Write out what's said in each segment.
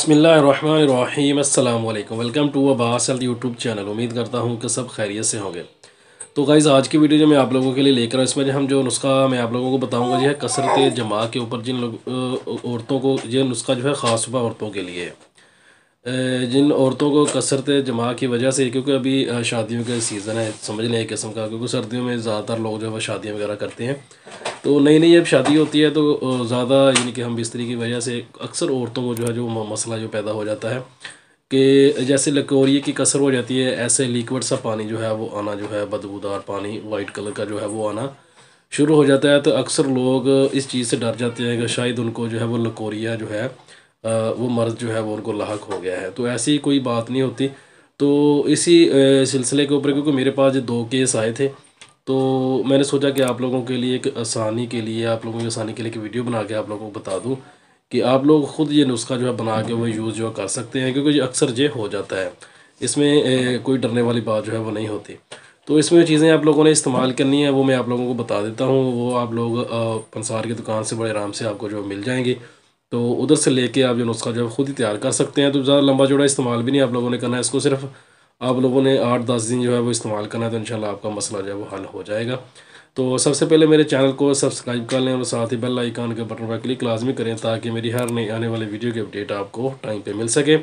बिस्मिल्लाहिर्रहमानिर्रहीम अस्सलाम वालेकुम। Welcome to Abbas health YouTube channel. उम्मीद करता हूँ कि सब खैरियत से होंगे। तो गाइज़ आज की वीडियो जो मैं आप लोगों के लिए लेकर इसमें जो हम जो नुस्खा मैं आप लोगों को बताऊँगा जो है कसरत जमा के ऊपर जिन औरतों को ये नुस्खा जो है ख़ास तौर पर औरतों के लिए है। जिन औरतों को कसरत जमा की वजह से, क्योंकि अभी शादियों का सीज़न है समझ लें एक किस्म का, क्योंकि सर्दियों में ज़्यादातर लोग जो है वो शादियाँ वगैरह करते हैं। तो नई नई जब शादी होती है तो ज़्यादा यानी कि हम बिस्तरी की वजह से अक्सर औरतों को जो है जो मसला जो पैदा हो जाता है कि जैसे लकोरिए की कसर हो जाती है, ऐसे लिक्विड सा पानी जो है वो आना जो है बदबूदार पानी वाइट कलर का जो है वो आना शुरू हो जाता है। तो अक्सर लोग इस चीज़ से डर जाते हैं कि शायद उनको जो है वो लकोरिया जो है वो मर्ज़ जो है वो उनको लाहक हो गया है। तो ऐसी कोई बात नहीं होती। तो इसी सिलसिले के ऊपर क्योंकि मेरे पास जो 2 केस आए थे तो मैंने सोचा कि आप लोगों के लिए एक आसानी के लिए आप लोगों की आसानी के लिए एक वीडियो बना के आप लोगों को बता दूं कि आप लोग ख़ुद ये नुस्खा जो है बना के वो यूज़ जो कर सकते हैं, क्योंकि अक्सर ये हो जाता है। इसमें कोई डरने वाली बात जो है वो नहीं होती। तो इसमें चीज़ें आप लोगों ने इस्तेमाल करनी है वो मैं आप लोगों को बता देता हूँ। वो आप लोग पंसार की दुकान से बड़े आराम से आपको जो मिल जाएंगी। तो उधर से लेके आप जो नुस्खा जो है ख़ुद ही तैयार कर सकते हैं। तो ज़्यादा लंबा चौड़ा इस्तेमाल भी नहीं आप लोगों ने करना है, इसको सिर्फ आप लोगों ने 8-10 दिन जो है वो इस्तेमाल करना है, तो इंशाल्लाह आपका मसला जो है वो हल हो जाएगा। तो सबसे पहले मेरे चैनल को सब्सक्राइब कर लें और साथ ही बेल आइकन के बटन पर क्लिक लाजमी करें ताकि मेरी हर नई आने वाली वीडियो की अपडेट आपको टाइम पे मिल सके।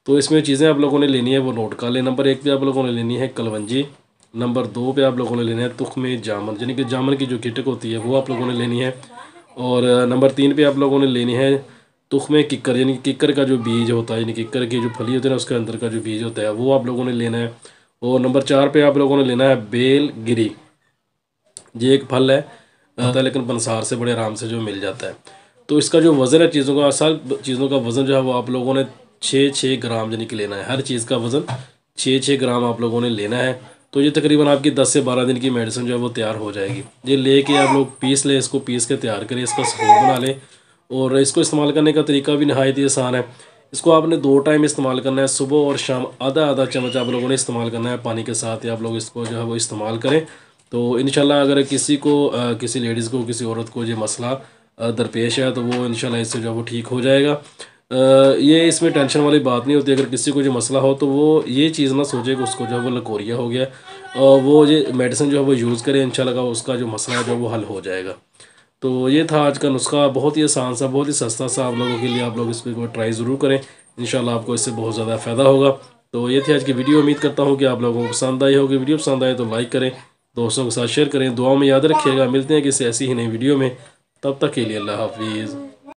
तो इसमें चीज़ें आप लोगों ने लेनी है वो नोट कर लें। नंबर 1 पे आप लोगों ने लेनी है कलवंजी। नंबर 2 पे आप लोगों ने लेना है तुख्म जामन, यानी कि जामन की जो गिटक होती है वो आप लोगों ने लेनी है। और नंबर 3 पे आप लोगों ने लेनी है तुख्म किक्कर, यानी किक्कर का जो बीज होता है, यानी किक्कर की जो फली होती है ना उसके अंदर का जो बीज होता है वो आप लोगों ने लेना है। और नंबर 4 पे आप लोगों ने लेना है बेल गिरी। ये एक फल है आता है लेकिन पंसार से बड़े आराम से जो मिल जाता है। तो इसका जो वज़न है चीज़ों का, असल चीज़ों का वज़न जो है वो आप लोगों ने 6-6 ग्राम यानी कि लेना है। हर चीज़ का वज़न 6-6 ग्राम आप लोगों ने लेना है। तो ये तकरीबन आपकी 10 से 12 दिन की मेडिसिन जो है वो तैयार हो जाएगी। ये लेके आप लोग पीस लें, इसको पीस के तैयार करें, इसका सूप बना लें। और इसको इस्तेमाल करने का तरीका भी नहायत ही आसान है। इसको आपने 2 टाइम इस्तेमाल करना है, सुबह और शाम। आधा आधा चम्मच आप लोगों ने इस्तेमाल करना है पानी के साथ, या आप लोग इसको जो है वो इस्तेमाल करें। तो इंशाल्लाह अगर किसी को किसी लेडीज़ को किसी औरत को ये मसला दरपेश है तो वो इंशाल्लाह इससे जो है वो ठीक हो जाएगा। ये इसमें टेंशन वाली बात नहीं होती। अगर किसी को जो मसला हो तो वो ये चीज़ ना सोचे कि उसको जो है वो लकोरिया हो गया, वो ये मेडिसिन जो है वो यूज़ करे, इंशाल्लाह उसका जो मसला है जो वो हल हो जाएगा। तो ये था आज का नुस्खा, बहुत ही आसान सा, बहुत ही सस्ता सा आप लोगों के लिए। आप लोग इसको ट्राई ज़रूर करें, इंशाल्लाह आपको इससे बहुत ज़्यादा फ़ायदा होगा। तो ये थी आज की वीडियो। उम्मीद करता हूँ कि आप लोगों को पसंद आई होगी। वीडियो पसंद आए तो लाइक करें, दोस्तों के साथ शेयर करें, दुआओं में याद रखिएगा। मिलते हैं किसी ऐसी ही नई वीडियो में, तब तक के लिए अल्लाह हाफिज़।